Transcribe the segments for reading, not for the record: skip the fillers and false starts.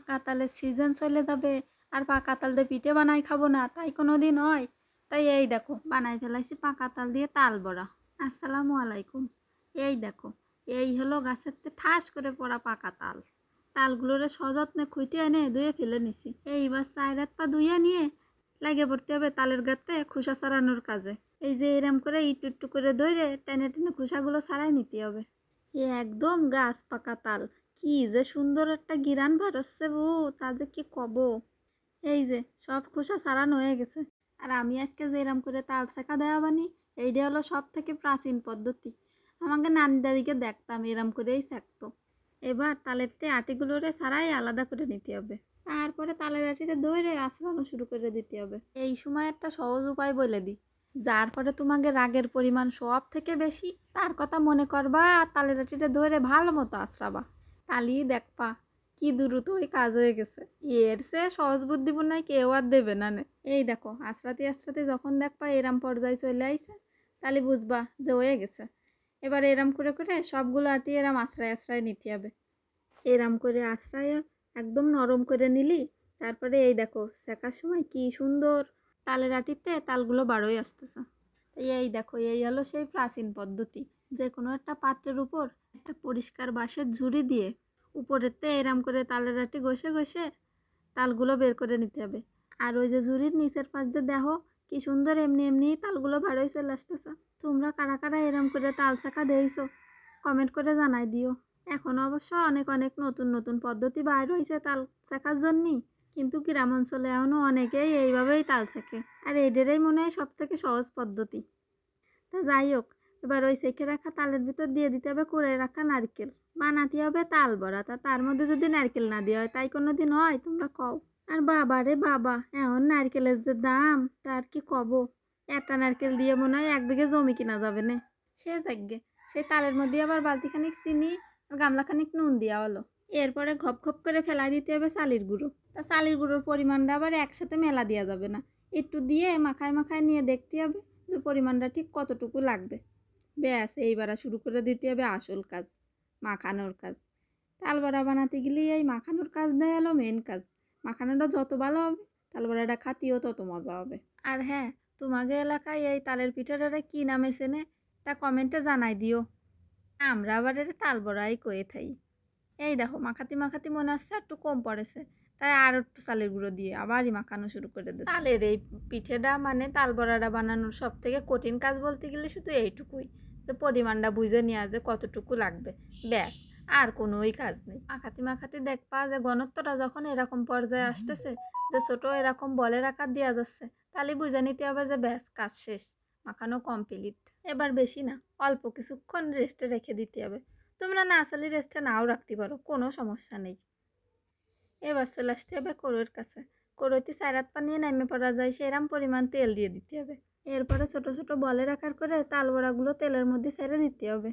কাঁঠালের সিজন চলে যাবে আর কাঁঠাল দিয়ে পিঠে বানাই খাবো না, তাই কোনো দিন হয়? তাই এই দেখো বানাই ফেলাইছি কাঁঠাল দিয়ে তাল বড়া। আসসালামু আলাইকুম। এই দেখো, এই হলো গাছের ঠাস করে পড়া পাকা তাল। তালগুলোরে সযত্নে খুঁটে এনে ধুয়ে ফেলে নিছি। এইবার চার হাত পা ধুয়ে নিয়ে লাগে পড়তে হবে তালের গাতে খোসা ছাড়ানোর কাজে। এই যে এরম করে একটু একটু করে ধরে টেনে টেনে খোসাগুলো ছাড়াই নিতে হবে। একদম গাছ পাকা তাল, কি যে সুন্দর একটা গিরান বেরোচ্ছে বউ, তা যে কি কব। এই যে সব খোসা ছাড়ানো হয়ে গেছে। আর আমি আজকে যে এরম করে তাল শেখা দেওয়া বানি, এইটা হলো সব থেকে প্রাচীন পদ্ধতি। আমাকে নানি দাদিকে দেখতাম এরম করেই শেখতো। এবার তালের আটিগুলোরে ছাড়াই আলাদা করে নিতে হবে। তারপরে তালের আটিটা ধরে আঁচড়ানো শুরু করে দিতে হবে। এই সময় একটা সহজ উপায় বলে দিই, যার পরে তোমাকে রাগের পরিমাণ সব থেকে বেশি তার কথা মনে করবা আর তালের আটিটা ধরে ভালো মতো আঁচড়াবা। তালিয়ে দেখবা কি দ্রুত ওই কাজ হয়ে গেছে। এর সে সহজ বুদ্ধিপূর্ণায় কেউ আর দেবে না নে। এই দেখো আঁচড়াতে আঁচড়াতে যখন দেখবা এরাম পর্যায়ে চলে আইছে, তাহলে বুঝবা যে হয়ে গেছে। এবার এরাম করে করে সবগুলো আটি এরাম আঁচড়ায় আঁচড়ায় নিতে হবে। এরাম করে আঁচড়ায় একদম নরম করে নিলি, তারপরে এই দেখো শেখার সময় কি সুন্দর তালের আটিতে তালগুলো বারোই আসতেছে। এই দেখো এই হলো সেই প্রাচীন পদ্ধতি। যে কোনো একটা পাত্রের উপর একটা পরিষ্কার বাঁশের ঝুড়ি দিয়ে উপরেতে এরাম করে তালের আটি ঘষে ঘষে তালগুলো বের করে নিতে হবে। আর ওই যে ঝুড়ির নিচের পাশ দিয়ে দেখো কি সুন্দর এমনি এমনি তালগুলো বারোই চলে আসতেছে। তোমরা কারা কারা এরাম করে তাল শেখা দিয়েছো কমেন্ট করে জানাই দিও। এখন অবশ্য অনেক অনেক নতুন নতুন পদ্ধতি বাইর হয়েছে তাল শেখার জন্যই, কিন্তু গ্রাম অঞ্চলে এখনও অনেকেই এইভাবেই তাল শেখে। আর এদেরই মনে হয় সব থেকে সহজ পদ্ধতি। তা যাই হোক, এবার ওই সেঁকে রাখা তালের ভিতর দিয়ে দিতে হবে কুড়ে রাখা নারকেল। বানাতে হবে তাল বড়া, তা তার মধ্যে যদি নারকেল না দেওয়া হয় তাই কোনো দিন হয় তোমরা কও? আর বাবা রে বাবা, এখন নারকেলের যে দাম তার কি কব। একটা নারকেল দিয়ে মনে হয় 1 বিঘে জমি কিনা যাবে না। সে যাগ্যে সেই তালের মধ্যে আবার বালতিখানিক চিনি আর গামলাখানিক নুন দেওয়া হলো। এরপরে ঘপ ঘপ করে ফেলাই দিতে হবে চালের গুঁড়ো। তা চালের গুঁড়োর পরিমাণটা আবার একসাথে মেলা দেওয়া যাবে না, একটু দিয়ে মাখায় মাখায় নিয়ে দেখতে হবে যে পরিমাণটা ঠিক কতটুকু লাগবে। ব্যাস এইবার শুরু করে দিতে হবে আসল কাজ, মাখানোর কাজ। তাল বড়া বানাতে গেলে এই মাখানোর কাজটাই হলো মেন কাজ। মাখানোটা যত ভালো হবে তাল বড়াটা খাতিও তত মজা হবে। আর হ্যাঁ, তোমাদের এলাকায় এই তালের পিঠাটা কি নামে চেনে তা কমেন্টে জানাই দিও। আমরা আবার এটা তাল বড়াই কয়ে থাই। এই দেখো মাখাতি মাখাতি মনে হচ্ছে একটু কম পড়েছে, তাই আর একটু চালের গুঁড়ো দিয়ে আবারই মাখানো শুরু করে দেয়। তালের এই পিঠেটা মানে তাল বড়াটা বানানোর সব থেকে কঠিন কাজ বলতে গেলে শুধু এইটুকুই, যে পরিমাণটা বুঝে নেওয়া যে কতটুকু লাগবে, ব্যাস। আর কোনোই কাজ নেই। মাখাতি মাখাতি দেখবা যে ঘনত্বটা যখন এরকম পর্যায়ে আসতেছে যে ছোট এরকম বলের আকার দেওয়া যাচ্ছে, তাহলে বুঝে নিতে হবে যে ব্যাস কাজ শেষ, মাখানো কমপ্লিট। এবার বেশি না, অল্প কিছুক্ষণ রেস্টে রেখে দিতে হবে। তোমরা না আসলে রেস্টে নাও রাখতে পারো, কোনো সমস্যা নেই। এবার চলে আসতে হবে কড়ইয়ের কাছে। কড়ইতে 4 হাত পা নিয়ে নেমে পড়া যায় সেরকম পরিমাণ তেল দিয়ে দিতে হবে। এরপরে ছোট ছোট বলের আকার করে তাল বড়াগুলো তেলের মধ্যে ছেড়ে দিতে হবে।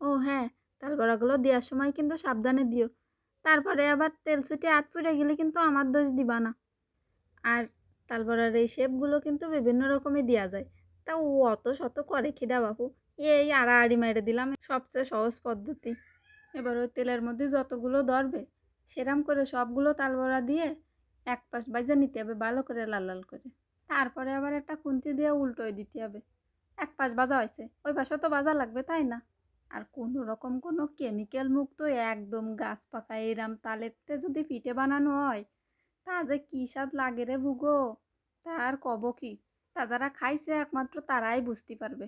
ও হ্যাঁ, তাল বড়াগুলো দেওয়ার সময় কিন্তু সাবধানে দিও। তারপরে আবার তেল ছুটে হাত পুড়ে গেলে কিন্তু আমার দোষ দিবা না। আর তাল বড়ার এই শেপগুলো কিন্তু বিভিন্ন রকমই দেওয়া যায়, তা ও অত শত করে খিদা বাপু, এই আড়াআড়ি মেরে দিলাম সবচেয়ে সহজ পদ্ধতি। এবার ওই তেলের মধ্যে যতগুলো ধরবে সেরাম করে সবগুলো তাল বড়া দিয়ে এক পাশ ভাজা নিতে হবে ভালো করে লাল লাল করে। তারপরে আবার একটা খুন্তি দিয়ে উল্টোয় দিতে হবে। এক পাশ ভাজা হয়েছে ওই পাশে তো ভাজা লাগবে, তাই না? আর কোনো রকম কোনো কেমিক্যাল মুক্ত একদম গাছ পাকা এরাম তালেতে যদি পিঠে বানানো হয় তা যে কী স্বাদ লাগে রে ভুগো, তার কব কি। তা যারা খাইছে একমাত্র তারাই বুঝতে পারবে।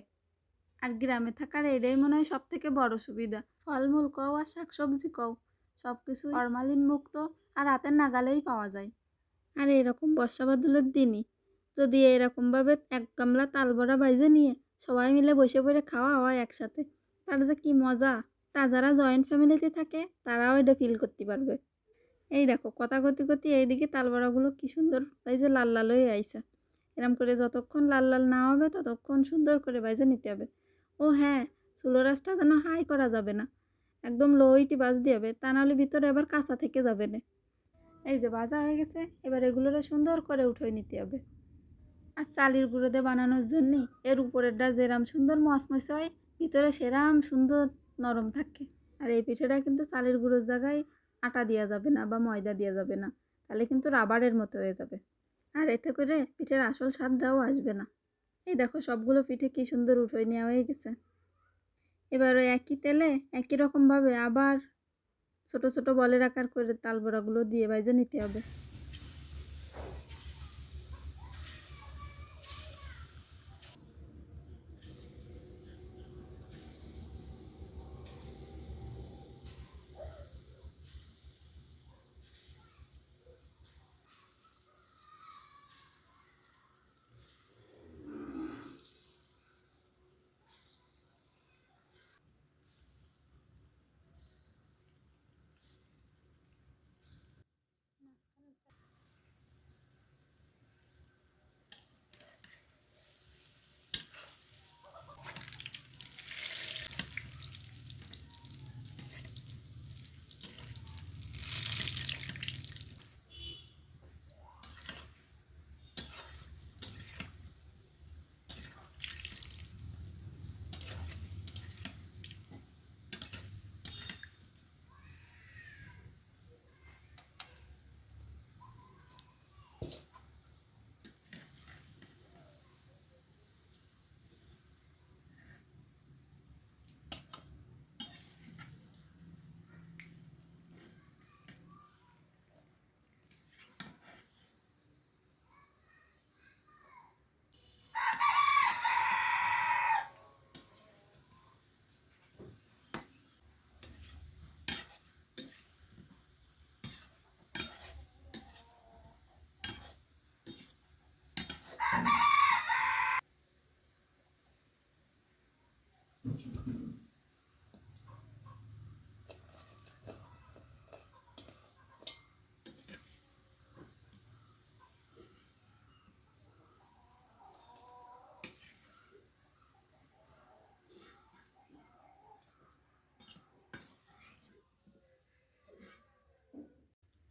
আর গ্রামে থাকার এটাই মনে হয় সব থেকে বড় সুবিধা। ফলমূল কও আর শাকসবজি কও, সব কিছু ফরমালিন মুক্ত আর হাতের নাগালেই পাওয়া যায়। আর এরকম বর্ষা বাদলের দিনই যদি এরকমভাবে 1 গামলা তাল বড়া ভাইজে নিয়ে সবাই মিলে বসে পড়ে খাওয়া হয় একসাথে, তার যে কি মজা। তা যারা জয়েন্ট ফ্যামিলিতে থাকে তারাও এটা ফিল করতে পারবে। এই দেখো কথা গতি গতি এইদিকে তাল বড়াগুলো কি সুন্দর ভাইজে লাল লাল হয়ে আইসা। এরম করে যতক্ষণ লাল লাল না হবে ততক্ষণ সুন্দর করে ভাইজে নিতে হবে। ও হ্যাঁ, চুলো রাসটা যেন হাই করা যাবে না, একদম লো হিটে ভাজতে হবে, তা নাহলে ভিতরে আবার কাঁচা থেকে যাবে না। এই যে ভাজা হয়ে গেছে, এবার এগুলোরে সুন্দর করে উঠিয়ে নিতে হবে। আর চালের গুঁড়ো দিয়ে বানানোর জন্যে এর উপরেরটা যেরাম সুন্দর মচমচে হয় ভিতরে সেরাম সুন্দর নরম থাকে। আর এই পিঠেটা কিন্তু চালের গুঁড়োর জায়গায় আটা দেওয়া যাবে না বা ময়দা দেওয়া যাবে না, তাহলে কিন্তু রাবারের মতো হয়ে যাবে। আর এতে করে পিঠের আসল স্বাদটাও আসবে না। এই দেখো সবগুলো পিঠে কি সুন্দর উঠোয় নেওয়া হয়ে গেছে। এবার ওই একই তেলে একই রকমভাবে আবার ছোট ছোট বলের আকার করে তাল বড়াগুলো দিয়ে ভেজে নিতে হবে।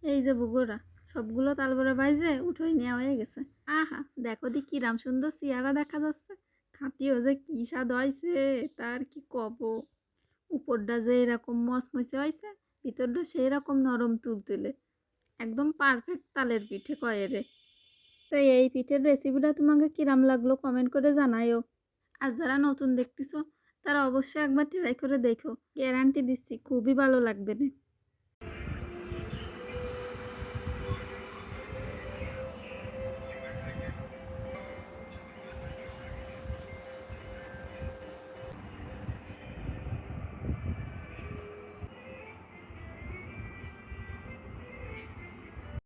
এই যে বুগোরা সবগুলো তালবড়া বাইজে উঠোই নেওয়া হয়ে গেছে। আহা দেখো দি কিরাম সুন্দর চেহারা দেখা যাচ্ছে। খাতিও যে কি স্বাদ হয়েছে তার কি কব। উপরটা যে এরকম মচমচে হয়েছে, ভিতরটা সেই রকম নরম তুলতুলে, একদম পারফেক্ট তালের পিঠে কয়ে রে। তাই এই পিঠের রেসিপিটা তোমাকে কিরাম লাগলো কমেন্ট করে জানাইও। আর যারা নতুন দেখতেছো তারা অবশ্যই একবার ট্রাই করে দেখো, গ্যারান্টি দিচ্ছি খুবই ভালো লাগবে না।